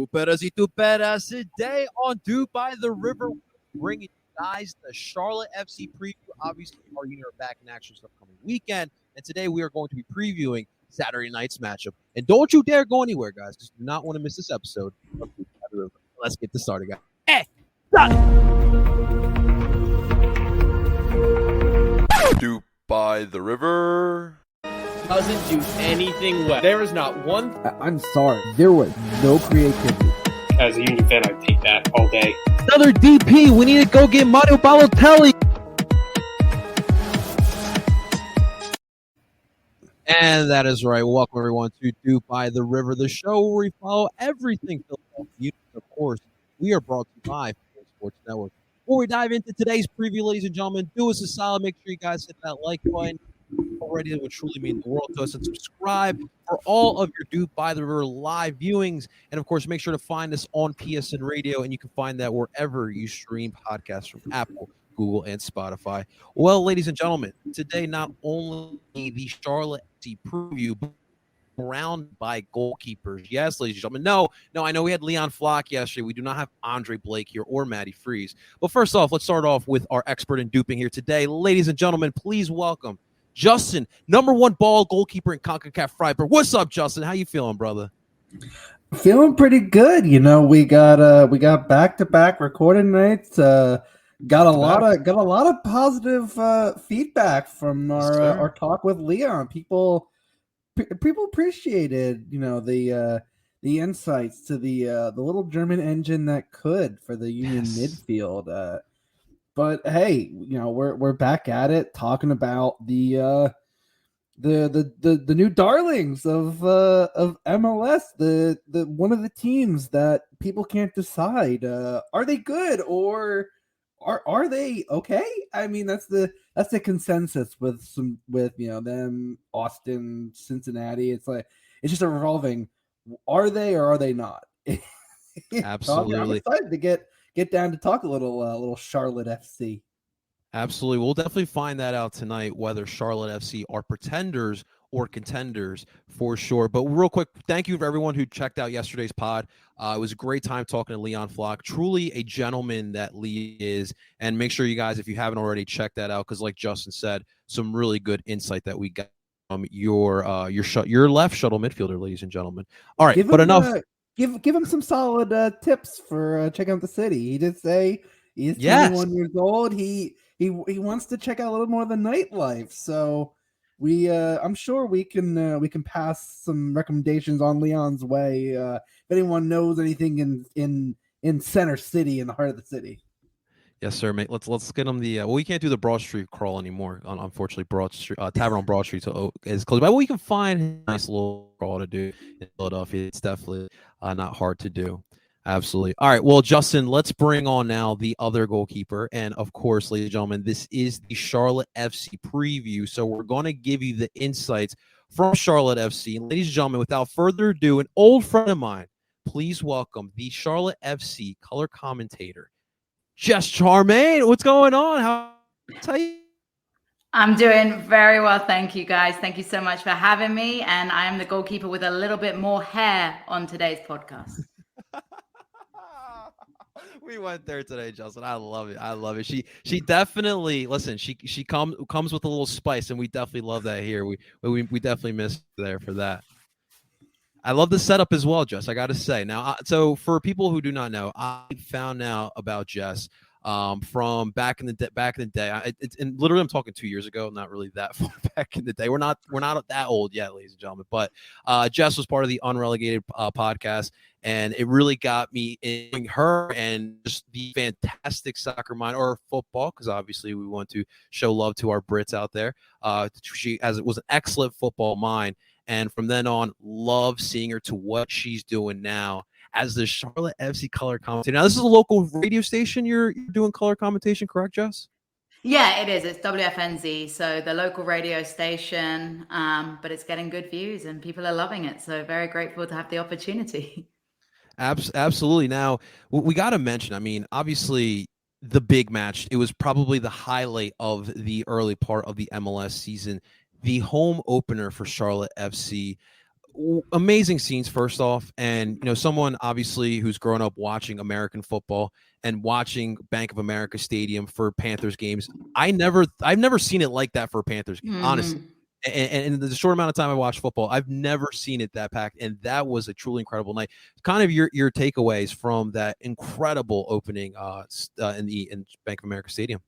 Tuperas y tuperas. Today on DOOP by the River, bringing you guys the Charlotte FC preview. Obviously, our unit are back in action this upcoming weekend, and today we are going to be previewing Saturday night's matchup. And don't you dare go anywhere, guys, because you do not want to miss this episode of DOOP by the River. Let's get this started, guys. Hey, DOOP by the River doesn't do anything well. There is not one. I'm sorry. There was no creativity. As a Union fan, I take that all day. Another DP. We need to go get Mario Balotelli. And that is right. Welcome, everyone, to DOOP by the River, the show where we follow everything Philadelphia. Of course, we are brought to you by Sports Network. Before we dive into today's preview, ladies and gentlemen, do us a solid. Make sure you guys hit that like button. Already, that would truly mean the world to us. And subscribe for all of your DOOP by the River live viewings. And, of course, make sure to find us on PSN Radio. And you can find that wherever you stream podcasts from Apple, Google, and Spotify. Well, ladies and gentlemen, today not only the Charlotte FC preview, but surrounded by goalkeepers. Yes, ladies and gentlemen. No, I know we had Leon Flock yesterday. We do not have Andre Blake here or Matty Freeze. But first off, let's start off with our expert in duping here today. Ladies and gentlemen, please welcome Justin, number one ball goalkeeper in CONCACAF Freiburg. What's up, Justin? How you feeling, brother? Feeling pretty good. You know, we got back-to-back recording nights. Got a lot of positive feedback from our talk with Leon. People appreciated, you know, the insights to the little German engine that could for the Union midfield. But hey, you know, we're back at it talking about the new darlings of MLS, the one of the teams that people can't decide, are they good or are they okay? I mean, that's the consensus with you know, them, Austin, Cincinnati. It's like it's just a revolving. Are they or are they not? Absolutely. I'm excited to get down to talk a little Charlotte FC. Absolutely. We'll definitely find that out tonight, whether Charlotte FC are pretenders or contenders for sure. But real quick, thank you for everyone who checked out yesterday's pod. It was a great time talking to Leon Flock. Truly a gentleman that Lee is. And make sure you guys, if you haven't already, check that out, because like Justin said, some really good insight that we got from your left shuttle midfielder, ladies and gentlemen. All right, enough. Give him some solid tips for checking out the city. He did say he's 21 years old. He wants to check out a little more of the nightlife. So I'm sure we can pass some recommendations on Leon's way. If anyone knows anything in Center City, in the heart of the city. Yes, sir, mate. Let's get them the. Well, we can't do the Broad Street crawl anymore. Unfortunately, Broad Street Tavern on Broad Street is closed. But we can find a nice little crawl to do in Philadelphia. It's definitely not hard to do. Absolutely. All right. Well, Justin, let's bring on now the other goalkeeper, and of course, ladies and gentlemen, this is the Charlotte FC preview. So we're going to give you the insights from Charlotte FC. And ladies and gentlemen, without further ado, an old friend of mine, please welcome the Charlotte FC color commentator, Jess Charman. What's going on? How you? I'm doing very well, thank you, guys. Thank you so much for having me. And I am the goalkeeper with a little bit more hair on today's podcast. We went there today, Justin. I love it. She definitely, listen. She comes with a little spice, and we definitely love that here. We definitely missed there for that. I love the setup as well, Jess. I got to say. Now, so for people who do not know, I found out about Jess from back in the day. And literally, I'm talking 2 years ago. Not really that far back in the day. We're not that old yet, ladies and gentlemen. But Jess was part of the Unrelegated podcast, and it really got me in her and just the fantastic soccer mind, or football, because obviously we want to show love to our Brits out there. It was an excellent football mind. And from then on, love seeing her to what she's doing now as the Charlotte FC color commentator. Now, this is a local radio station you're doing color commentation, correct, Jess? Yeah, it is. It's WFNZ, so the local radio station, but it's getting good views and people are loving it. So very grateful to have the opportunity. Absolutely. Now, we got to mention, I mean, obviously, the big match, it was probably the highlight of the early part of the MLS season, the home opener for Charlotte FC. amazing scenes first off, and someone obviously who's grown up watching American football and watching Bank of America Stadium for Panthers games. I've never seen it like that for a Panthers game, honestly. And in the short amount of time I watched football, I've never seen it that packed, and that was a truly incredible night. Kind of your takeaways from that incredible opening in Bank of America Stadium.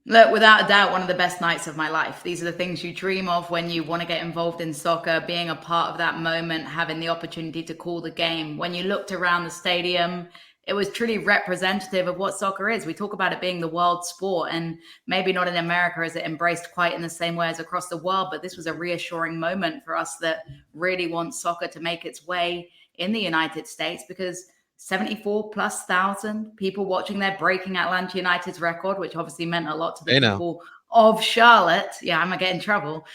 Look, without a doubt, one of the best nights of my life. These are the things you dream of when you want to get involved in soccer, being a part of that moment, having the opportunity to call the game. When you looked around the stadium, it was truly representative of what soccer is. We talk about it being the world sport, and maybe not in America is it embraced quite in the same way as across the world, but this was a reassuring moment for us that really want soccer to make its way in the United States, because 74,000+ people watching there, breaking Atlanta United's record, which obviously meant a lot to the people of Charlotte. Yeah, I'm going to get in trouble.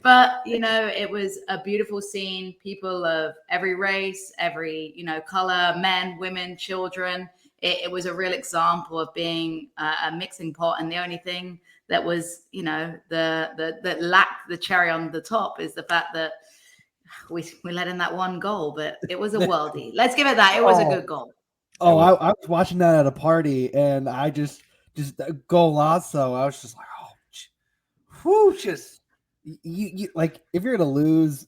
But, it was a beautiful scene. People of every race, every, color, men, women, children. It was a real example of being a mixing pot. And the only thing that was, that lacked the cherry on the top is the fact that we let in that one goal, but it was a worldie. Let's give it that. It was a good goal. Oh, I was watching that at a party, and I just golazo. I was just like, you like, if you're gonna lose,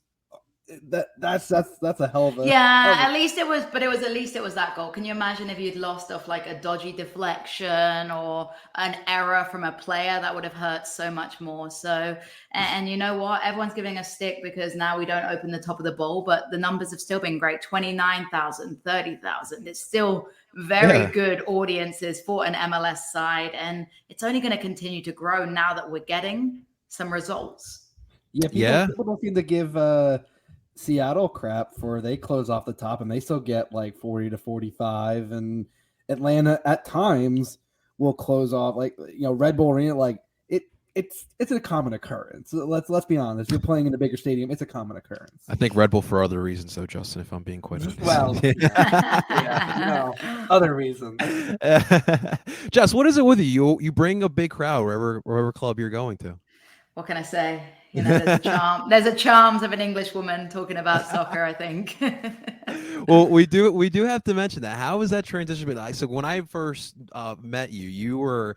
that's a hell of a at least it was that goal. Can you imagine if you'd lost off like a dodgy deflection or an error from a player? That would have hurt so much more. So, and you know what, everyone's giving us stick because now we don't open the top of the bowl, but the numbers have still been great. 29,000, 30,000. It's still very good audiences for an MLS side, and it's only going to continue to grow now that we're getting some results. People don't seem to give Seattle crap for they close off the top and they still get like 40 to 45, and Atlanta at times will close off like Red Bull Arena. Like it's a common occurrence. Let's be honest. You're playing in a bigger stadium. It's a common occurrence. I think Red Bull for other reasons, though, Justin. If I'm being quite honest. Well, other reasons. Jess, what is it with you? You bring a big crowd wherever club you're going to. What can I say? There's a charm. There's a charms of an English woman talking about soccer, I think. Well, we do have to mention that. How was that transition been? So when I first met you, you were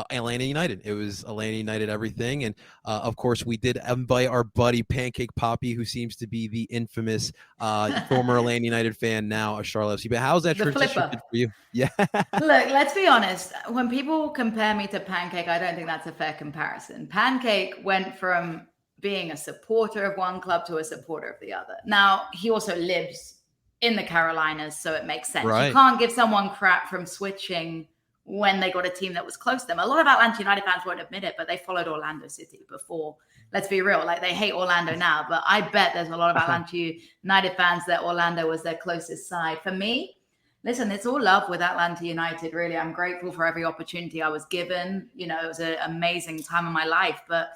Atlanta United. It was Atlanta United everything, and of course we did invite our buddy Pancake Poppy, who seems to be the infamous former Atlanta United fan, now a Charlotte FC. But how's that transition been for you? Yeah. Look, let's be honest. When people compare me to Pancake, I don't think that's a fair comparison. Pancake went from being a supporter of one club to a supporter of the other. Now, he also lives in the Carolinas, so it makes sense. Right. You can't give someone crap from switching when they got a team that was close to them. A lot of Atlanta United fans won't admit it, but they followed Orlando City before. Let's be real. Like, they hate Orlando now, but I bet there's a lot of Atlanta United fans that Orlando was their closest side. For me, listen, it's all love with Atlanta United, really. I'm grateful for every opportunity I was given. It was an amazing time of my life, but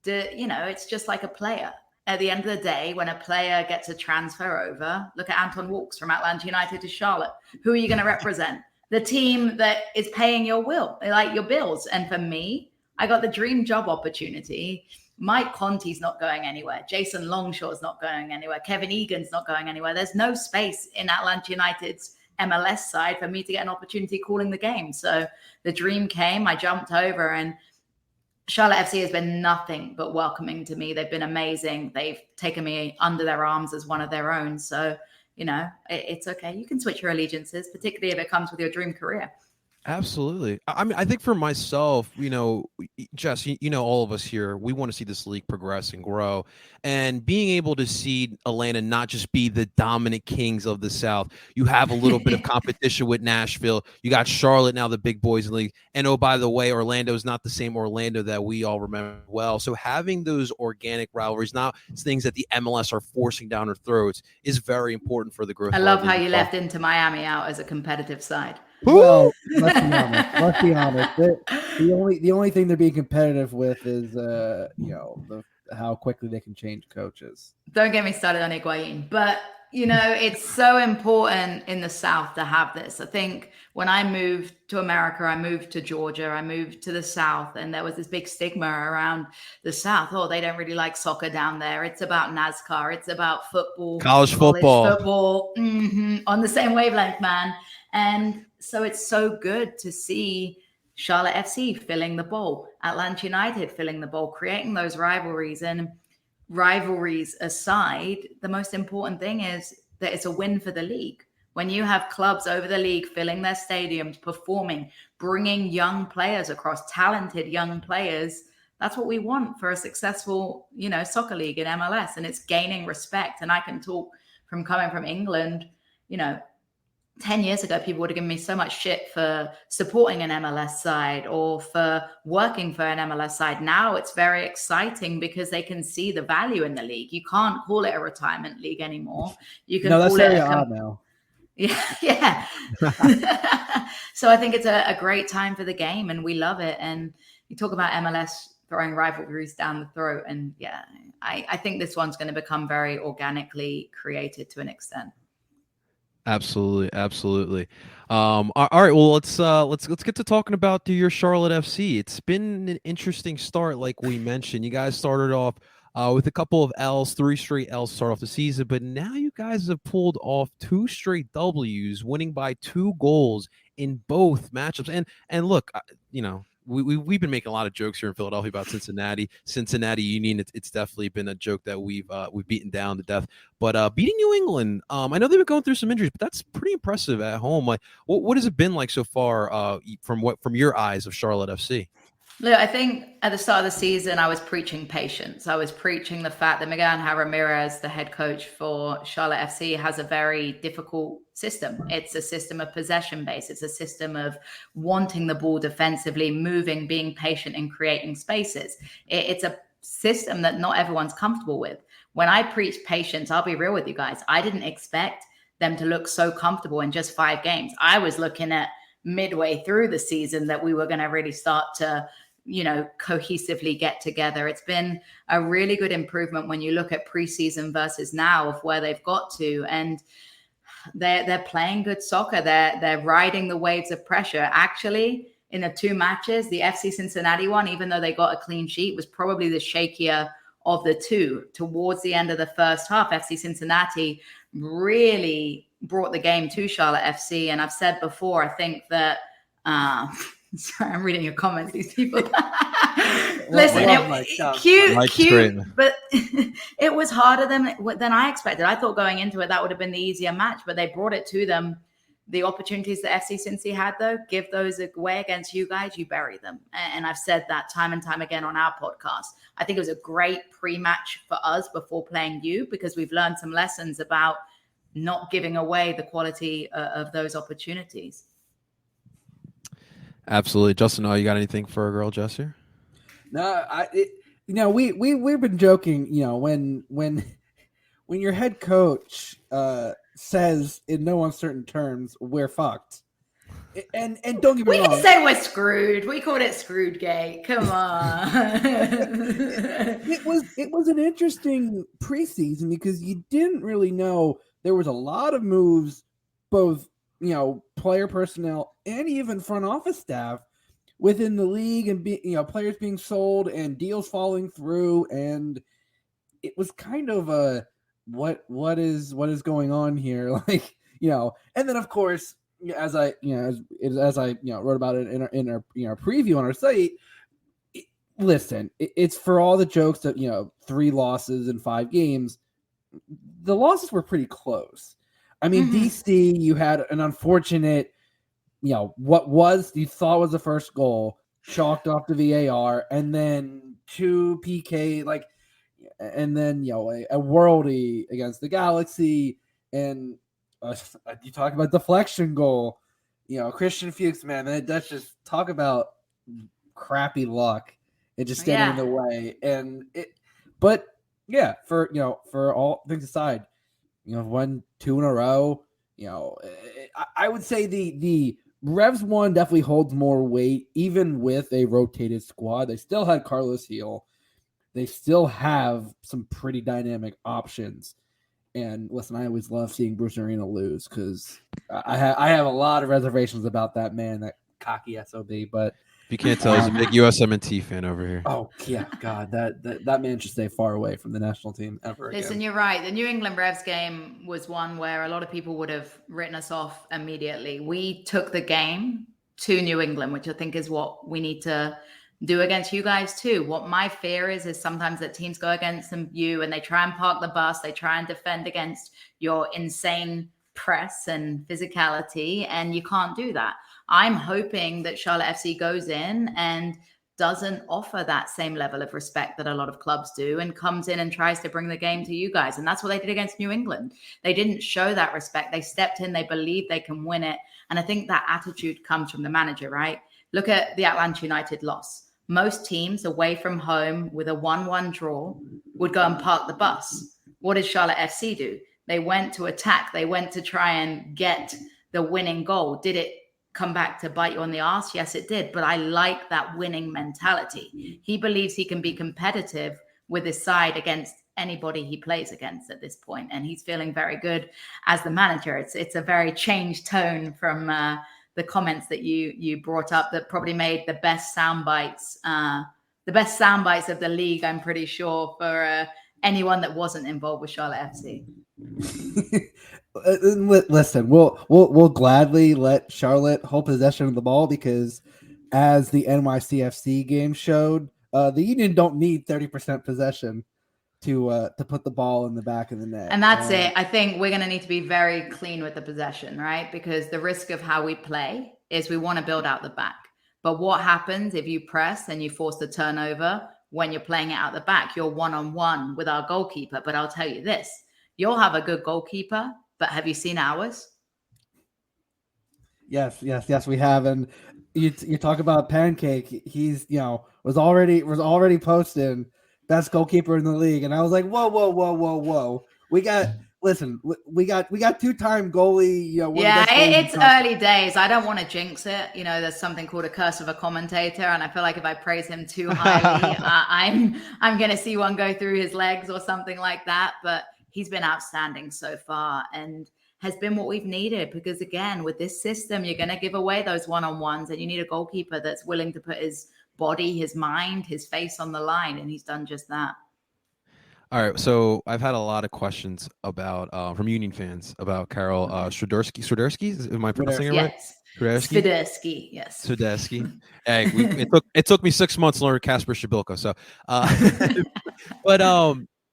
it's just like a player. At the end of the day, when a player gets a transfer over, look at Anton Walks from Atlanta United to Charlotte. Who are you going to represent? The team that is paying your bills. And for me, I got the dream job opportunity. Mike Conti's not going anywhere. Jason Longshaw's not going anywhere. Kevin Egan's not going anywhere. There's no space in Atlanta United's MLS side for me to get an opportunity calling the game. So the dream came, I jumped over, and Charlotte FC has been nothing but welcoming to me. They've been amazing. They've taken me under their arms as one of their own. So, it's okay. You can switch your allegiances, particularly if it comes with your dream career. Absolutely. I mean, I think for myself, Jess, all of us here, we want to see this league progress and grow, and being able to see Atlanta not just be the dominant kings of the South. You have a little bit of competition with Nashville. You got Charlotte now, the big boys in the league. And oh, by the way, Orlando is not the same Orlando that we all remember well. So having those organic rivalries, not things that the MLS are forcing down our throats, is very important for the growth. I love how you left Inter Miami out as a competitive side. Well, let's be honest. The only thing they're being competitive with is the how quickly they can change coaches. Don't get me started on Higuain, but it's so important in the South to have this. I think when I moved to America, I moved to Georgia, I moved to the South, and there was this big stigma around the South. Oh, they don't really like soccer down there. It's about NASCAR. It's about football, College football. On the same wavelength, man. And so it's so good to see Charlotte FC filling the bowl, Atlanta United filling the bowl, creating those rivalries. And rivalries aside, the most important thing is that it's a win for the league. When you have clubs over the league filling their stadiums, performing, bringing young players across, talented young players, that's what we want for a successful, soccer league in MLS. And it's gaining respect. And I can talk from coming from England, 10 years ago, people would have given me so much shit for supporting an MLS side or for working for an MLS side. Now it's very exciting because they can see the value in the league. You can't call it a retirement league anymore. You can that's call very it odd now. Yeah. So I think it's a great time for the game, and we love it. And you talk about MLS throwing rivalries down the throat, and I think this one's going to become very organically created to an extent. Absolutely. All right. Well, let's get to talking about your Charlotte FC. It's been an interesting start, like we mentioned. You guys started off with a couple of L's, 3 straight L's to start off the season, but now you guys have pulled off 2 straight W's, winning by 2 goals in both matchups. And look, we've been making a lot of jokes here in Philadelphia about Cincinnati Union. It's definitely been a joke that we've beaten down to death. But beating New England, I know they've been going through some injuries, but that's pretty impressive at home. Like, what has it been like so far from your eyes of Charlotte FC? Look, I think at the start of the season, I was preaching patience. I was preaching the fact that Miguel Angel Ramirez, the head coach for Charlotte FC, has a very difficult system. It's a system of possession based. It's a system of wanting the ball defensively, moving, being patient, and creating spaces. It's a system that not everyone's comfortable with. When I preach patience, I'll be real with you guys. I didn't expect them to look so comfortable in just 5 games. I was looking at midway through the season that we were going to really start to cohesively get together. It's been a really good improvement when you look at preseason versus now of where they've got to, and they're playing good soccer. They're riding the waves of pressure. Actually, in the 2 matches, the FC Cincinnati one, even though they got a clean sheet, was probably the shakier of the 2. Towards the end of the first half, FC Cincinnati really brought the game to Charlotte FC. And I've said before, I think that sorry, I'm reading your comments. These people. Listen, cute, but it was harder than I expected. I thought going into it that would have been the easier match, but they brought it to them. The opportunities that FC Cincy had, though, give those away against you guys, you bury them. And I've said that time and time again on our podcast. I think it was a great pre-match for us before playing you, because we've learned some lessons about not giving away the quality of those opportunities. Absolutely. Justin, you got anything for a girl, Jess here? No, we've been joking, when your head coach says in no uncertain terms, we're fucked. And don't get me wrong. We can say we're screwed. We called it Screwed Gate. Come on. It was an interesting preseason because you didn't really know. There was a lot of moves, both player personnel and even front office staff within the league, and players being sold and deals falling through, and it was kind of a what is going on here, and then of course, as I wrote about it in our preview on our site. Listen, it's for all the jokes that 3 losses in 5 games. The losses were pretty close. I mean, DC, you had an unfortunate, what you thought was the first goal, chalked off the VAR, and then 2 PK, and then, a worldie against the Galaxy, and you talk about deflection goal, Christian Fuchs, man, that's just talk about crappy luck and just standing in the way. But yeah, for all things aside, won 2 in a row. I would say the Revs one definitely holds more weight, even with a rotated squad. They still had Carlos Heel. they still have some pretty dynamic options. And listen, I always love seeing Bruce Arena lose because I have a lot of reservations about that man, that cocky SOB. But If you can't tell, he's a big USMNT fan over here. oh yeah, God, that man should stay far away from the national team ever again. Listen, you're right. The New England Revs game was one where a lot of people would have written us off immediately. We took the game to New England, which I think is what we need to do against you guys too. What my fear is sometimes that teams go against you and they try and park the bus. They try and defend against your insane press and physicality, and you can't do that. I'm hoping that Charlotte FC goes in and doesn't offer that same level of respect that a lot of clubs do and comes in and tries to bring the game to you guys. And that's what they did against New England. They didn't show that respect. They stepped in, they believe they can win it. And I think that attitude comes from the manager, right? Look at the Atlanta United loss. Most teams away from home with a 1-1 draw would go and park the bus. What did Charlotte FC do? They went to attack. They went to try and get the winning goal. Did it come back to bite you on the arse? Yes, it did. But I like that winning mentality. He believes he can be competitive with his side against anybody he plays against at this point. And he's feeling very good as the manager. It's a very changed tone from the comments that you brought up that probably made the best sound bites of the league, I'm pretty sure, for anyone that wasn't involved with Charlotte FC. Listen, we'll gladly let Charlotte hold possession of the ball because, as the NYCFC game showed, the Union don't need 30% possession to put the ball in the back of the net. And that's it. I think we're going to need to be very clean with the possession, right? Because the risk of how we play is we want to build out the back. But what happens if you press and you force the turnover when you're playing it out the back? You're one-on-one with our goalkeeper. But I'll tell you this, you'll have a good goalkeeper, but have you seen ours? Yes, we have. And you talk about Pancake. He's, was already posting best goalkeeper in the league. And I was like, whoa. We got 2-time goalie. It's early days. I don't want to jinx it. There's something called a curse of a commentator. And I feel like if I praise him too highly, I'm going to see one go through his legs or something like that. But he's been outstanding so far and has been what we've needed. Because again, with this system, you're going to give away those one-on-ones and you need a goalkeeper that's willing to put his body, his mind, his face on the line. And he's done just that. All right, so I've had a lot of questions about from Union fans about Karol Swiderski. Am I pronouncing it right? Yes. Swiderski, yes. Swiderski. Hey, it took me 6 months to learn Kasper Shabilko. So, but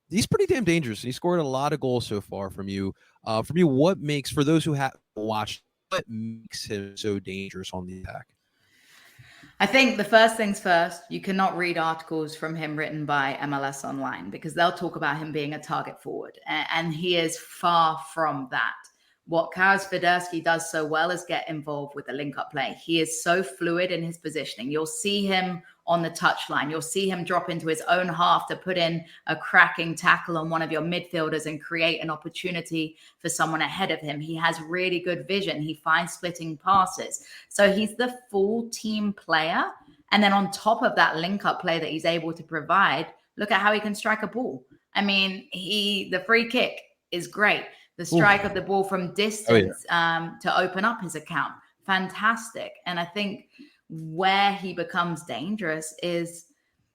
he's pretty damn dangerous. He scored a lot of goals so far from you. What makes, for those who have watched, what makes him so dangerous on the attack? I think the first things first, you cannot read articles from him written by MLS Online because they'll talk about him being a target forward. And he is far from that. What Karol Swiderski does so well is get involved with the link-up play. He is so fluid in his positioning. You'll see him on the touchline. You'll see him drop into his own half to put in a cracking tackle on one of your midfielders and create an opportunity for someone ahead of him. He has really good vision. He finds splitting passes. So he's the full team player. And then on top of that link-up play that he's able to provide, look at how he can strike a ball. I mean, the free kick is great. The strike of the ball from distance to open up his account, fantastic. And I think where he becomes dangerous is,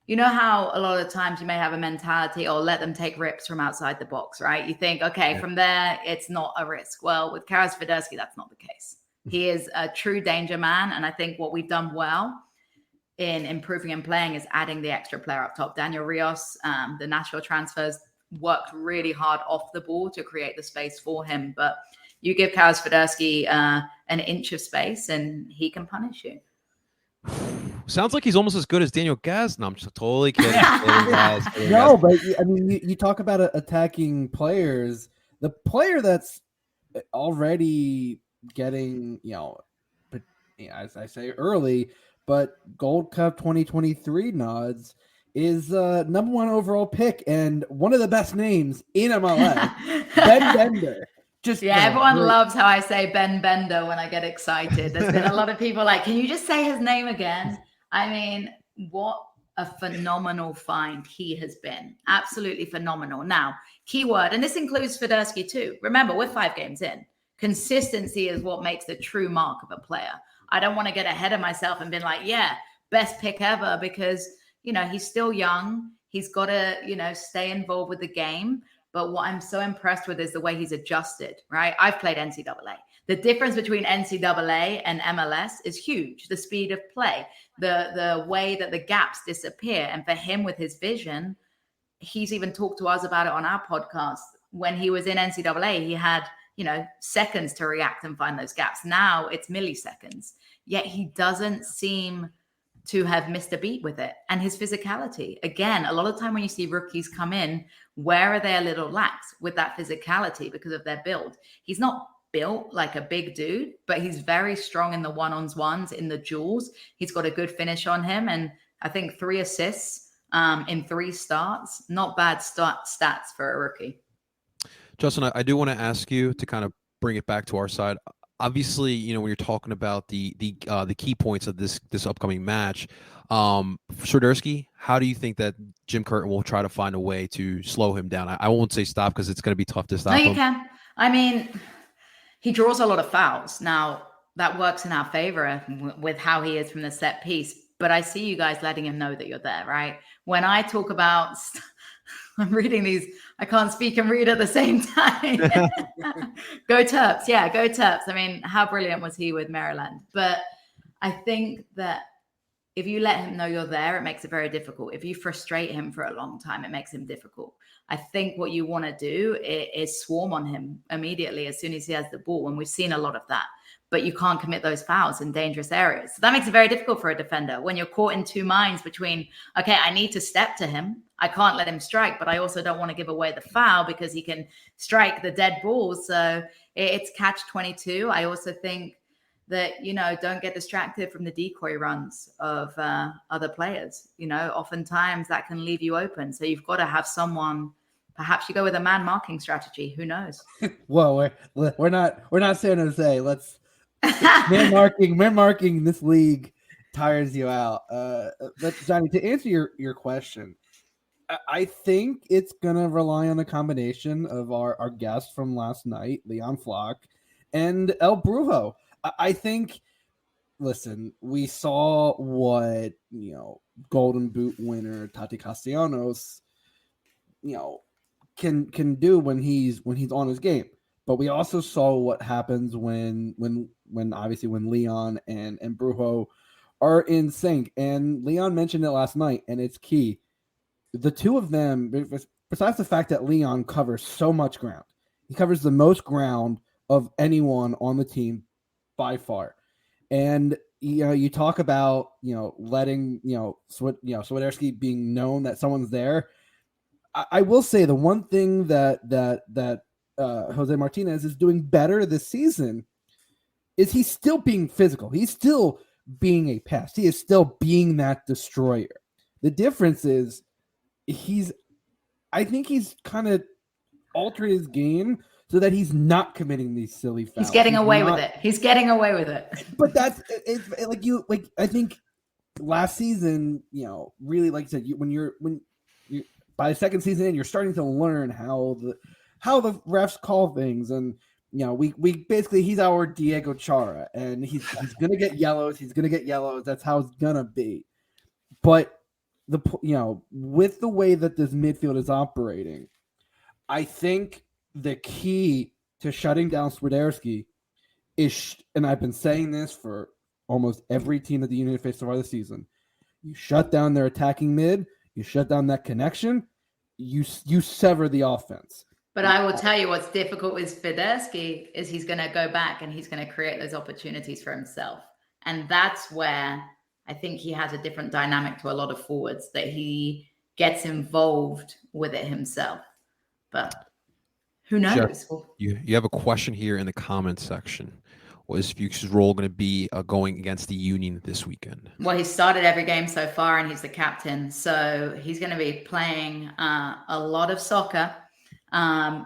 how a lot of times you may have a mentality or let them take rips from outside the box, right? You think, okay, from there, it's not a risk. Well, with Karol Swiderski, that's not the case. He is a true danger man. And I think what we've done well in improving and playing is adding the extra player up top. Daniel Rios, the Nashville transfers, worked really hard off the ball to create the space for him. But you give Karol Swiderski an inch of space and he can punish you. Sounds like he's almost as good as Daniel Gaz. No, I'm just totally kidding. No, but I mean, you talk about attacking players. The player that's already getting, as I say early, but Gold Cup 2023 nods is number 1 overall pick and one of the best names in MLS, Ben Bender. Everyone loves how I say Ben Bender when I get excited. There's been a lot of people like, can you just say his name again? I mean, what a phenomenal find he has been. Absolutely phenomenal. Now, keyword, and this includes Swiderski too. Remember, we're 5 games in. Consistency is what makes the true mark of a player. I don't want to get ahead of myself and be like, yeah, best pick ever, because, he's still young. He's got to, stay involved with the game. But what I'm so impressed with is the way he's adjusted, right? I've played NCAA. The difference between NCAA and MLS is huge. The speed of play, the way that the gaps disappear. And for him with his vision, he's even talked to us about it on our podcast. When he was in NCAA, he had, seconds to react and find those gaps. Now it's milliseconds. Yet he doesn't seem to have missed a beat with it. And his physicality, again, a lot of time when you see rookies come in, where are they a little lax with that physicality because of their build? He's not built like a big dude, but he's very strong in the one-on-ones, in the duels. He's got a good finish on him. And I think 3 assists in 3 starts, not bad stats for a rookie. Justin, I do want to ask you to kind of bring it back to our side. Obviously, when you're talking about the key points of this upcoming match, Swiderski, how do you think that Jim Curtin will try to find a way to slow him down? I won't say stop because it's going to be tough to stop him. No, you can. I mean, he draws a lot of fouls. Now, that works in our favor with how he is from the set piece. But I see you guys letting him know that you're there, right? When I talk about... I'm reading these. I can't speak and read at the same time. Go Terps. Yeah, go Terps. I mean, how brilliant was he with Maryland? But I think that if you let him know you're there, it makes it very difficult. If you frustrate him for a long time, it makes him difficult. I think what you want to do is swarm on him immediately as soon as he has the ball. And we've seen a lot of that. But you can't commit those fouls in dangerous areas. So that makes it very difficult for a defender when you're caught in 2 minds between, okay, I need to step to him. I can't let him strike, but I also don't want to give away the foul because he can strike the dead balls. So it's catch-22. I also think that, don't get distracted from the decoy runs of other players. Oftentimes that can leave you open. So you've got to have someone. Perhaps you go with a man marking strategy. Who knows? Well, we're not San Jose. Let's man marking this league tires you out. But Johnny, to answer your question, I think it's gonna rely on a combination of our guest from last night, Leon Flock, and El Brujo. I think. Listen, we saw what Golden Boot winner Tati Castellanos, can do when he's on his game. But we also saw what happens when obviously when Leon and Brujo are in sync. And Leon mentioned it last night, and it's key. The two of them, besides the fact that Leon covers so much ground, he covers the most ground of anyone on the team by far. And you talk about letting Swiderski being known that someone's there. I will say the one thing that Jose Martinez is doing better this season is he's still being physical. He's still being a pest. He is still being that destroyer. The difference is I think he's kind of altered his game so that he's not committing these silly fouls. He's getting away with it. He's getting away with it. But that's I think last season, really, like I said, when you're by the second season in, you're starting to learn how the refs call things, and we basically, he's our Diego Chara, and he's gonna get yellows. He's gonna get yellows. That's how it's gonna be. But with the way that this midfield is operating, I think the key to shutting down Swiderski is, and I've been saying this for almost every team that the Union faced so far this season, you shut down their attacking mid, you shut down that connection, you sever the offense. But I will tell you what's difficult with Swiderski is he's going to go back and he's going to create those opportunities for himself. And that's where I think he has a different dynamic to a lot of forwards, that he gets involved with it himself. But who knows? Jeff, you have a question here in the comments section. What is Fuchs' role going to be going against the Union this weekend? Well, he's started every game so far, and he's the captain. So he's going to be playing a lot of soccer.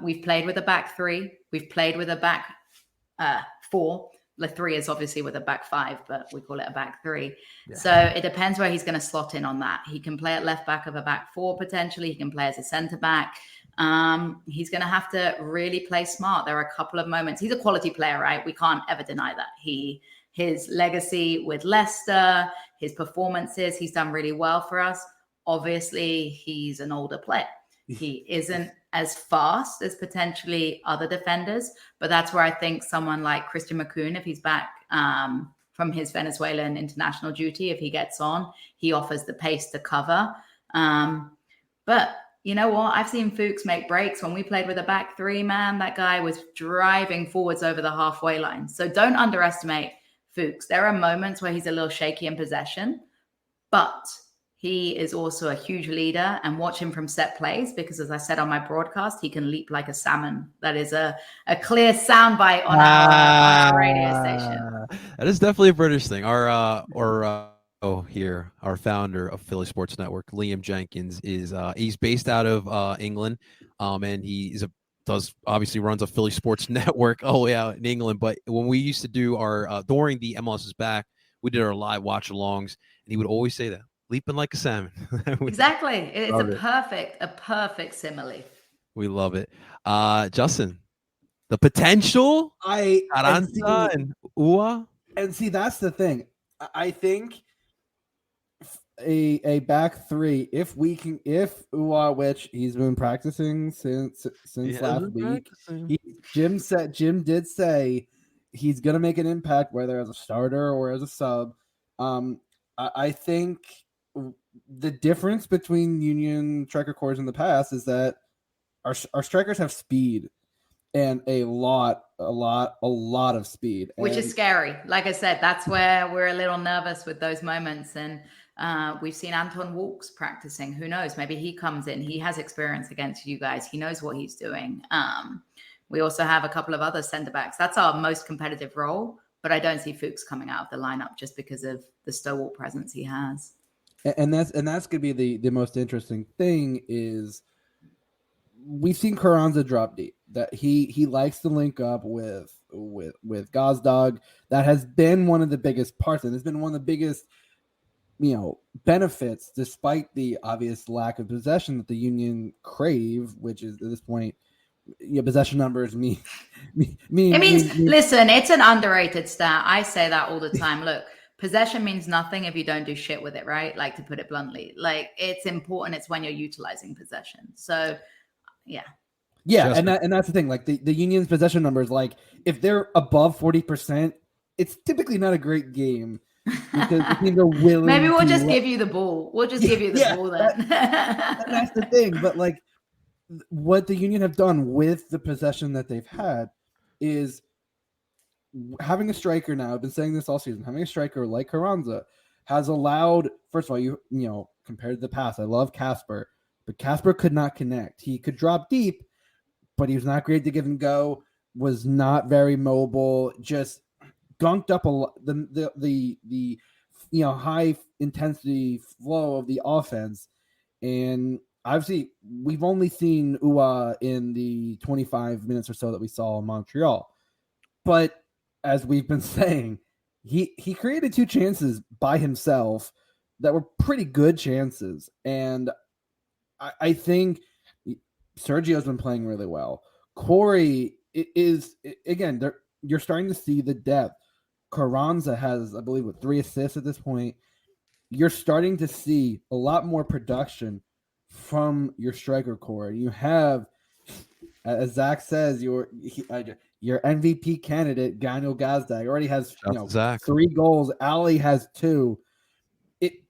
We've played with a back 3. We've played with a back 4. The 3 is obviously with a back 5, but we call it a back 3. Yeah. So it depends where he's going to slot in on that. He can play at left back of a back 4 potentially. He can play as a centre back. He's going to have to really play smart. There are a couple of moments. He's a quality player, right? We can't ever deny that. His legacy with Leicester, his performances, he's done really well for us. Obviously, he's an older player. He isn't as fast as potentially other defenders, but that's where I think someone like Christian McCoon, if he's back from his Venezuelan international duty, if he gets on, he offers the pace to cover. But you know what? I've seen Fuchs make breaks. When we played with a back 3, man, that guy was driving forwards over the halfway line. So don't underestimate Fuchs. There are moments where he's a little shaky in possession, but he is also a huge leader, and watch him from set plays because, as I said on my broadcast, he can leap like a salmon. That is a clear soundbite on our radio station. That is definitely a British thing. Our founder of Philly Sports Network, Liam Jenkins, is he's based out of England, and obviously runs a Philly Sports Network all the way out in England. But when we used to do our during the MLS is back, we did our live watch alongs, and he would always say that. Leaping like a salmon. Exactly. It's a perfect simile. We love it. Justin, the potential. Carranza and Ua. And see, that's the thing. I think a back 3, if Ua, which he's been practicing since last week, Jim did say he's gonna make an impact whether as a starter or as a sub. I think the difference between Union striker cores in the past is that our strikers have speed, and a lot of speed, which is scary. Like I said, that's where we're a little nervous with those moments. And we've seen Anton Walks practicing. Who knows? Maybe he comes in. He has experience against you guys. He knows what he's doing. We also have a couple of other center backs. That's our most competitive role. But I don't see Fuchs coming out of the lineup just because of the stalwart presence he has. And that's going to be the most interesting thing is we've seen Carranza drop deep. That he likes to link up with Gazdag. That has been one of the biggest parts, and it's been one of the biggest benefits, despite the obvious lack of possession that the Union crave, which is at this point. Possession numbers mean listen, it's an underrated stat. I say that all the time. Look, possession means nothing if you don't do shit with it, right? Like, to put it bluntly, like, it's important. It's when you're utilizing possession. So yeah, and that's the thing. Like the Union's possession numbers, like if they're above 40%, it's typically not a great game because the teams are willing. Maybe we'll just give you the ball. We'll just give you the ball then. That's the thing. But like, what the Union have done with the possession that they've had is having a striker now. I've been saying this all season. Having a striker like Carranza has allowed, first of all, you compared to the past, I love Casper, but Casper could not connect. He could drop deep, but he was not great to give and go, was not very mobile, just gunked up a lot the high intensity flow of the offense. And obviously, we've only seen Ua in the 25 minutes or so that we saw in Montreal. But as we've been saying, he created 2 chances by himself that were pretty good chances. And I think Sergio's been playing really well. Corey is, again, you're starting to see the depth. Carranza has, I believe, 3 assists at this point. You're starting to see a lot more production from your striker core. You have, as Zach says, your MVP candidate, Daniel Gazdag, already has 3 goals. Ali has 2.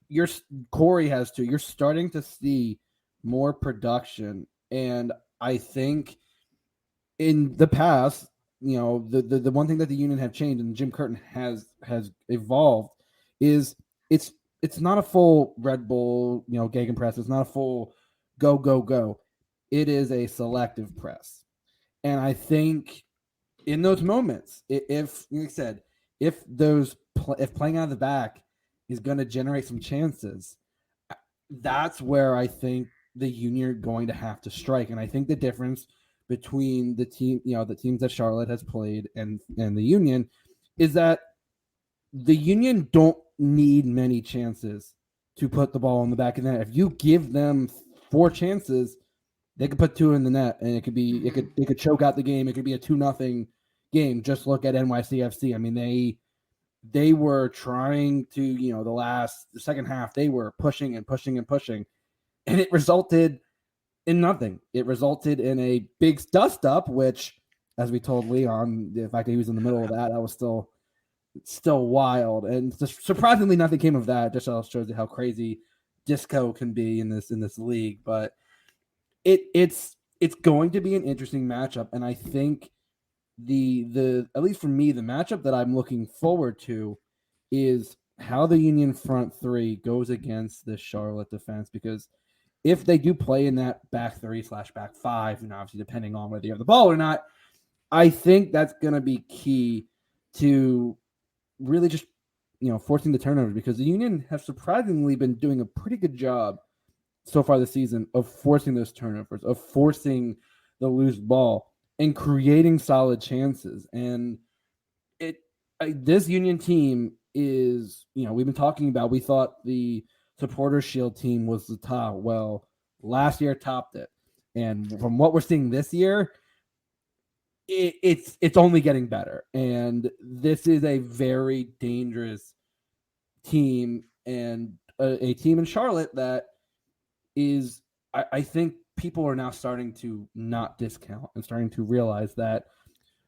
Your Corey has 2. You're starting to see more production, and I think in the past, the one thing that the Union have changed and Jim Curtin has evolved is it's not a full Red Bull, gegenpress. It's not a full go. It is a selective press. And I think in those moments, if like I said, if playing out of the back is going to generate some chances, that's where I think the Union are going to have to strike. And I think the difference between the teams that Charlotte has played and the Union is that the Union don't need many chances to put the ball in the back of the net. If you give them 4 chances, they could put 2 in the net, and they could choke out the game. It could be a 2-0 game. Just look at NYCFC. I mean, they were trying to, the second half, they were pushing and pushing and pushing, and it resulted in nothing. It resulted in a big dust up, which, as we told Leon, the fact that he was in the middle of that was still wild. And surprisingly, nothing came of that. It just shows you how crazy disco can be in this league. But it's going to be an interesting matchup, and I think the at least for me, the matchup that I'm looking forward to is how the Union front 3 goes against the Charlotte defense, because if they do play in that back 3/back 5, obviously depending on whether you have the ball or not, I think that's going to be key to really just, forcing the turnovers, because the Union have surprisingly been doing a pretty good job so far this season of forcing those turnovers, of forcing the loose ball and creating solid chances. And this Union team is, we've been talking about, we thought the Supporter Shield team was the top. Well, last year topped it. And from what we're seeing this year, it's only getting better. And this is a very dangerous team, and a team in Charlotte that is, I think people are now starting to not discount and starting to realize that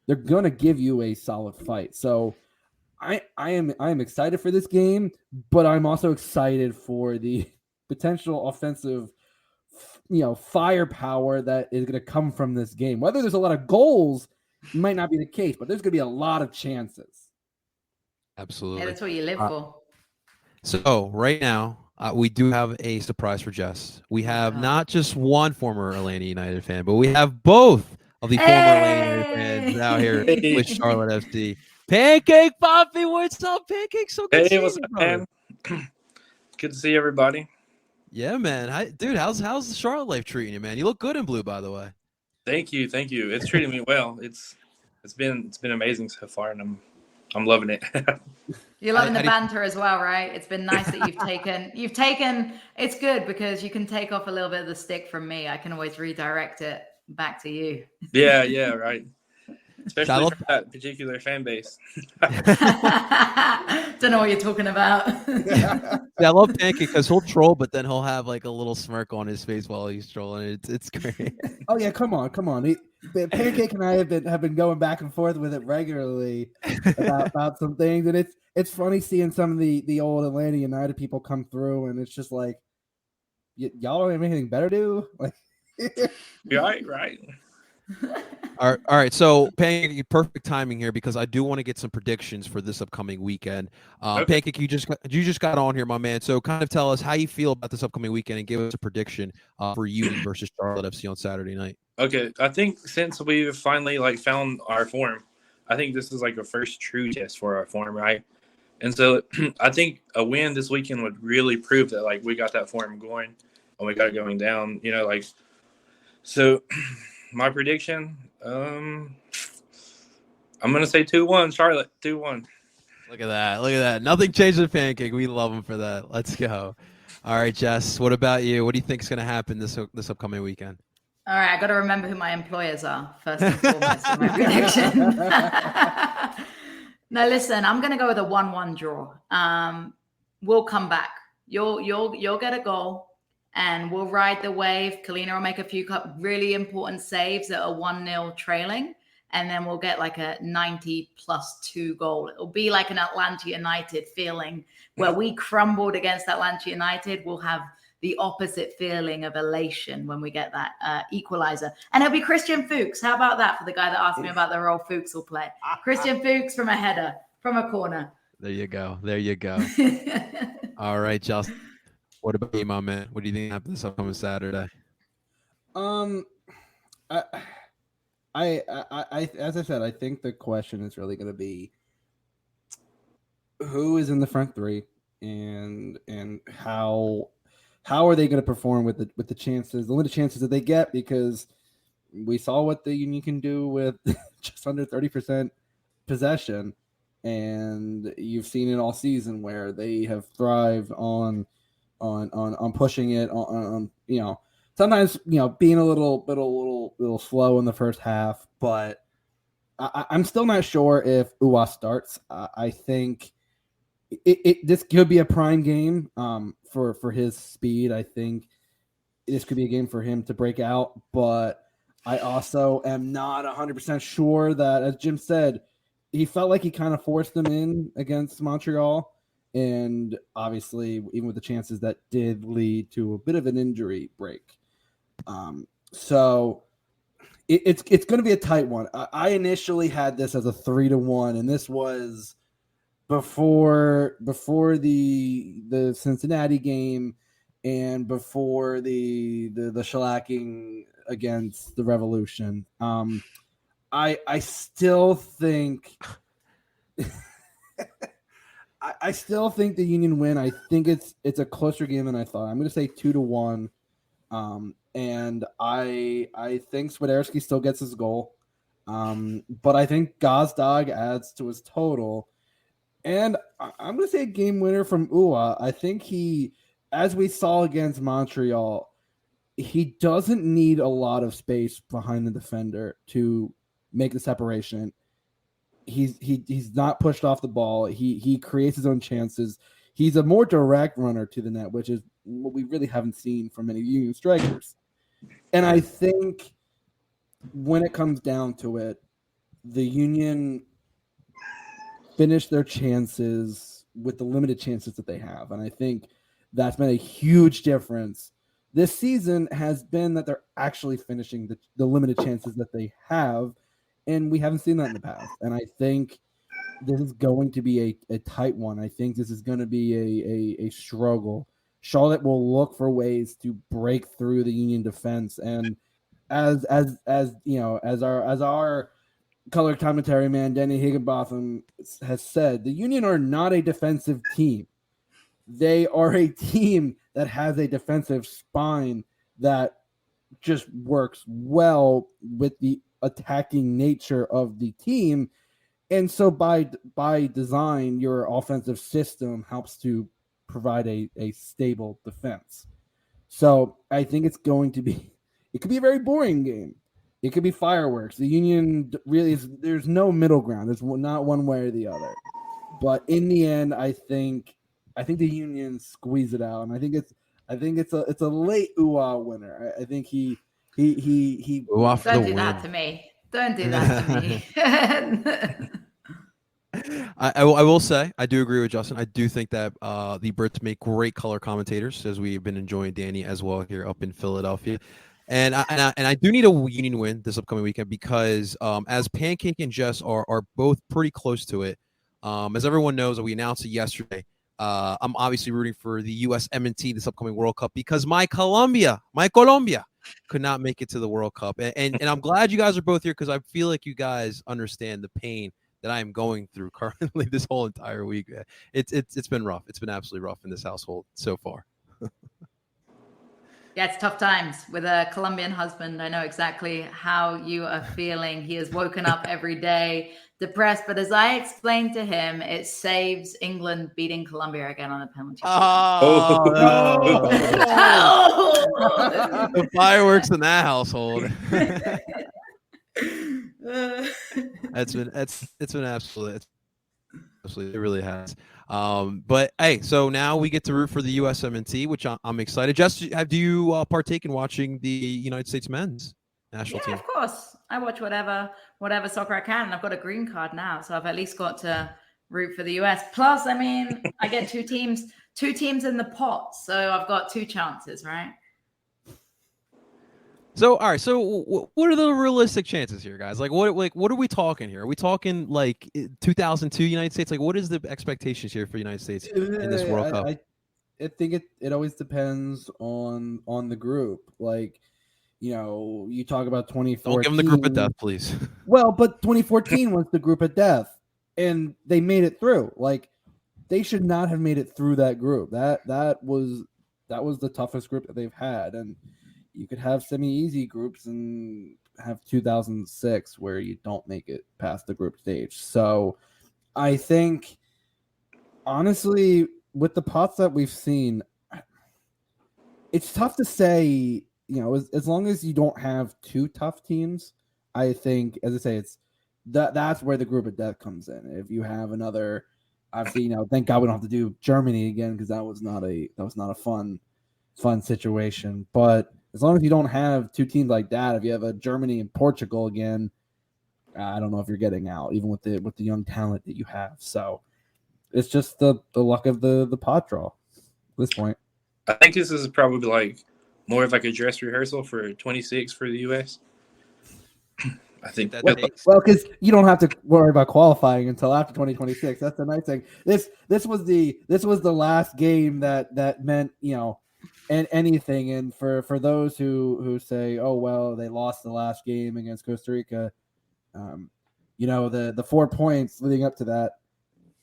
they're going to give you a solid fight. So I am excited for this game, but I'm also excited for the potential offensive, firepower that is going to come from this game. Whether there's a lot of goals might not be the case, but there's going to be a lot of chances. Absolutely. Yeah, that's what you live for. So right now, we do have a surprise for Jess. We have not just one former Atlanta United fan, but we have both of the former Atlanta United fans out here with Charlotte FC. Pancake Poppy, what's up, Pancake? So good to see what's you, up, brother. man? Good to see everybody. Yeah, man. Dude, how's the Charlotte life treating you, man? You look good in blue, by the way. Thank you. It's treating me well. It's been amazing so far, and I'm loving it. You're loving the banter as well, right? It's been nice that you've taken. It's good because you can take off a little bit of the stick from me. I can always redirect it back to you. Yeah, right. Especially for that particular fan base. Don't know what you're talking about. Yeah, I love Pancake because he'll troll, but then he'll have like a little smirk on his face while he's trolling. It's great. Oh yeah, come on. Pancake and I have been going back and forth with it regularly about some things, and it's funny seeing some of the old Atlanta United people come through, and it's just like, y'all don't have anything better to do. Like, right. All right. So, Pancake, perfect timing here because I do want to get some predictions for this upcoming weekend. Okay. Pancake, you just got on here, my man. So, kind of tell us how you feel about this upcoming weekend and give us a prediction for Union versus Charlotte FC on Saturday night. Okay, I think since we've finally found our form, I think this is a first true test for our form, right? And so, I think a win this weekend would really prove that we got that form going and we got it going down. So. My prediction, I'm going to say 2-1, Charlotte, 2-1. Look at that. Nothing changed with Pancake. We love him for that. Let's go. All right, Jess, what about you? What do you think is going to happen this upcoming weekend? All right, I got to remember who my employers are first and foremost in my prediction. No, listen, I'm going to go with a 1-1 draw. We'll come back. You'll get a goal. And we'll ride the wave. Kalina will make a few really important saves that are 1-0 trailing. And then we'll get a 90+2 goal. It'll be like an Atlanta United feeling where we crumbled against Atlanta United. We'll have the opposite feeling of elation when we get that equalizer. And it'll be Christian Fuchs. How about that for the guy that asked me about the role Fuchs will play? Christian Fuchs from a header, from a corner. There you go. All right, Justin. What about you, my man? What do you think happens this upcoming Saturday? I as I said, I think the question is really going to be who is in the front 3 and how are they going to perform with the chances, the limited chances that they get, because we saw what the Union can do with just under 30% possession. and you've seen it all season where they have thrived on pushing it on sometimes being a little slow in the first half, but I'm still not sure if UA starts. I think this could be a prime game for his speed. I think this could be a game for him to break out, but I also am not 100% sure that, as Jim said, he felt like he kind of forced them in against Montreal. And obviously, even with the chances, that did lead to a bit of an injury break. So it's going to be a tight one. I initially had this as a 3-1, and this was before the Cincinnati game and before the shellacking against the Revolution. I still think I still think the Union win. I think it's a closer game than I thought. I'm going to say 2-1. And I think Swiderski still gets his goal. But I think Gazdag adds to his total. And I'm going to say a game winner from UA. I think he, as we saw against Montreal, he doesn't need a lot of space behind the defender to make the separation. He's not pushed off the ball. He creates his own chances. He's a more direct runner to the net, which is what we really haven't seen from many Union strikers. And I think when it comes down to it, the Union finish their chances with the limited chances that they have. And I think that's been a huge difference. This season has been that they're actually finishing the limited chances that they have. And we haven't seen that in the past. And I think this is going to be a tight one. I think this is going to be a struggle. Charlotte will look for ways to break through the Union defense. And as our color commentary man, Danny Higginbotham, has said, the Union are not a defensive team. They are a team that has a defensive spine that just works well with the attacking nature of the team. And so by design, your offensive system helps to provide a stable defense. So I think it could be a very boring game. It could be fireworks. The Union really there's no middle ground. There's not one way or the other. But in the end, I think the Union squeeze it out. And I think it's a late UA winner. I think he UA for Don't the do that win. to me. Don't do that to me. I will say I do agree with Justin. I do think that the Brits make great color commentators, as we've been enjoying Danny as well here up in Philadelphia. And I do need a Union win this upcoming weekend because as Pancake and Jess are both pretty close to it. As everyone knows, we announced it yesterday. I'm obviously rooting for the U.S. M&T this upcoming World Cup because my Colombia could not make it to the World Cup. And I'm glad you guys are both here because I feel like you guys understand the pain that I am going through currently this whole entire week. It's been rough. It's been absolutely rough in this household so far. Yeah, it's tough times with a Colombian husband. I know exactly how you are feeling. He has woken up every day depressed, but as I explained to him, it saves England beating Colombia again on a penalty. Oh, no. The fireworks in that household. It's been absolutely, it really has. But hey, so now we get to root for the USMNT, which I'm excited. Jess, do you partake in watching the United States men's national team? Of course. I watch whatever soccer I can. And I've got a green card now, so I've at least got to root for the US. Plus, I mean, I get two teams in the pot, so I've got two chances, right? So, all right. So, what are the realistic chances here, guys? Like, what are we talking here? Are we talking like 2002 United States? Like, what is the expectations here for United States in this World Cup? I think it always depends on the group. Like, you talk about 2014. Don't give them the group of death, please. Well, but 2014 was the group of death, and they made it through. Like, they should not have made it through that group. That was the toughest group that they've had, and you could have semi-easy groups and have 2006 where you don't make it past the group stage. So I think, honestly, with the pots that we've seen, it's tough to say. As long as you don't have two tough teams, I think, as I say, it's that's where the group of death comes in. If you have another, obviously, thank God we don't have to do Germany again because that was not a fun situation. But as long as you don't have two teams like that, if you have a Germany and Portugal again, I don't know if you're getting out, even with the young talent that you have. So it's just the luck of the pot draw at this point. I think this is probably like more of like a dress rehearsal for 26 for the U.S. I think that well, because you don't have to worry about qualifying until after 2026. That's the nice thing. This was the last game that meant and anything. And for those who say, oh well, they lost the last game against Costa Rica, the 4 points leading up to that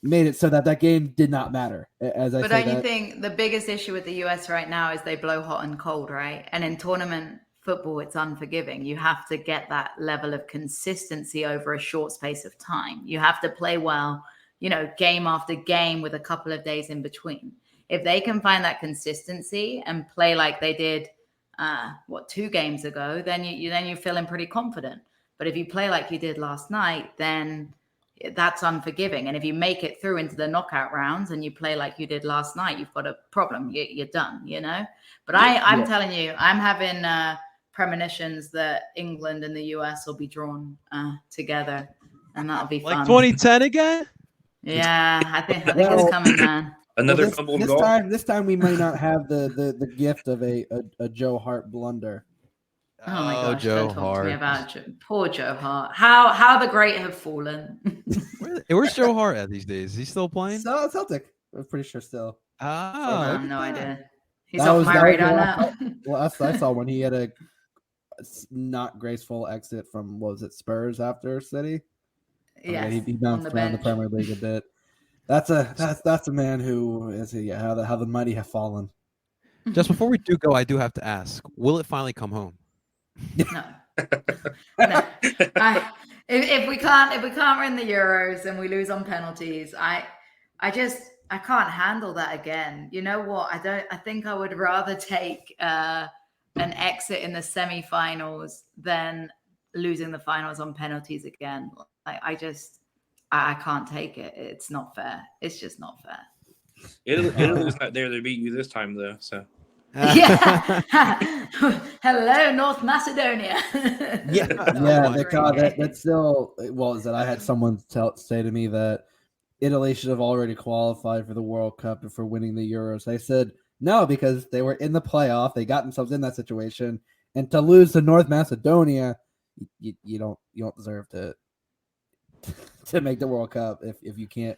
made it so that game did not matter. But don't you think the biggest issue with the US right now is they blow hot and cold, right? And in tournament football, it's unforgiving. You have to get that level of consistency over a short space of time. You have to play well, game after game with a couple of days in between. If they can find that consistency and play like they did, 2 games ago, then you're feeling pretty confident. But if you play like you did last night, then that's unforgiving. And if you make it through into the knockout rounds and you play like you did last night, you've got a problem. You're done, But I'm telling you, I'm having premonitions that England and the US will be drawn together, and that'll be fun. Like 2010 again? Yeah, I think it's coming, man. Another fumbled goal. This time we might not have the gift of a Joe Hart blunder. Oh my gosh! Joe don't talk Hart. to me about poor Joe Hart. How the great have fallen. Where's Joe Hart at these days? Is he still playing? Celtic. I'm pretty sure still. I have no idea. He's off my radar now. Well, I saw when he had a not graceful exit from Spurs after City. Yeah, he bounced around the Premier League a bit. That's a man who is how the mighty have fallen. Just before we do go, I do have to ask: will it finally come home? No. If we can't win the Euros and we lose on penalties, I can't handle that again. You know what? I think I would rather take an exit in the semi-finals than losing the finals on penalties again. I can't take it. It's not fair. It's just not fair. Italy's not there to beat you this time, though. So. Yeah. Hello, North Macedonia. That's still. Well, is that I had someone say to me that Italy should have already qualified for the World Cup for winning the Euros. I said no, because they were in the playoff. They got themselves in that situation, and to lose to North Macedonia, you don't deserve to make the World Cup if you can't.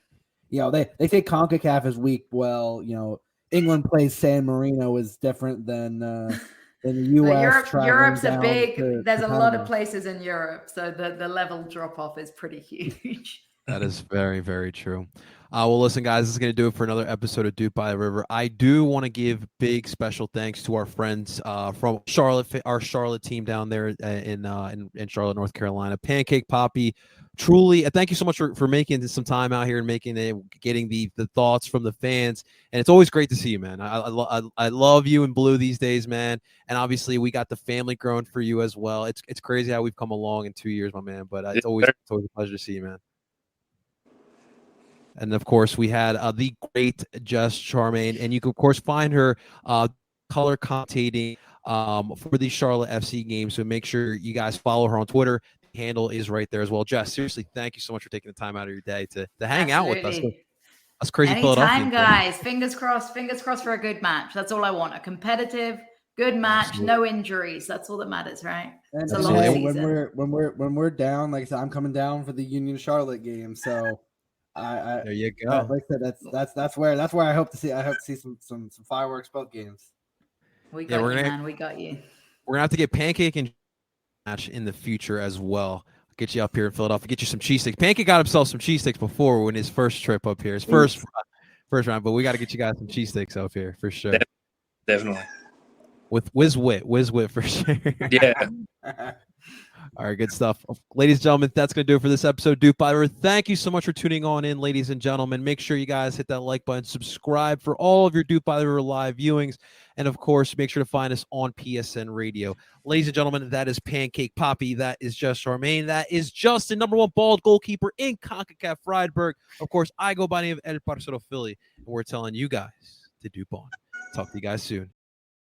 They say CONCACAF is weak. Well, England plays San Marino is different than the U.S. Europe's a big. There's a lot of places in Europe, so the level drop off is pretty huge. That is very, very true. Well, listen, guys, this is going to do it for another episode of DOOP by the River. I do want to give big special thanks to our friends from Charlotte, our Charlotte team down there in Charlotte, North Carolina. Pancake Poppy, truly, thank you so much for making some time out here and getting the thoughts from the fans. And it's always great to see you, man. I love you in blue these days, man. And obviously, we got the family growing for you as well. It's crazy how we've come along in 2 years, my man. But it's always a pleasure to see you, man. And, of course, we had the great Jess Charman. And you can, of course, find her color commentating for the Charlotte FC games. So make sure you guys follow her on Twitter. The handle is right there as well. Jess, seriously, thank you so much for taking the time out of your day to hang out with us. That's crazy. Anytime, guys. Fingers crossed for a good match. That's all I want. A competitive, good match, Absolutely. No injuries. That's all that matters, right? It's a long season. When we're down, like I said, I'm coming down for the Union Charlotte game. So there you go. Like I said, that's where I hope to see. I hope to see some fireworks both games. We got you, man. We got you. We're gonna have to get Pancake and match in the future as well. I'll get you up here in Philadelphia. Get you some cheesesteaks. Pancake got himself some cheesesteaks before when his first trip up here, his first round. But we got to get you guys some cheesesteaks up here for sure. Definitely. With whiz wit for sure. Yeah. All right, good stuff. Ladies and gentlemen, that's going to do it for this episode. Dupe by the River. Thank you so much for tuning on in, ladies and gentlemen. Make sure you guys hit that like button, subscribe for all of your Dupe by the River live viewings, and of course, make sure to find us on PSN Radio. Ladies and gentlemen, that is Pancake Poppy. That is just Charmaine. That is Justin, #1 bald goalkeeper in CONCACAF Friedberg. Of course, I go by the name of El Parcero Philly, and we're telling you guys to dupe on. Talk to you guys soon.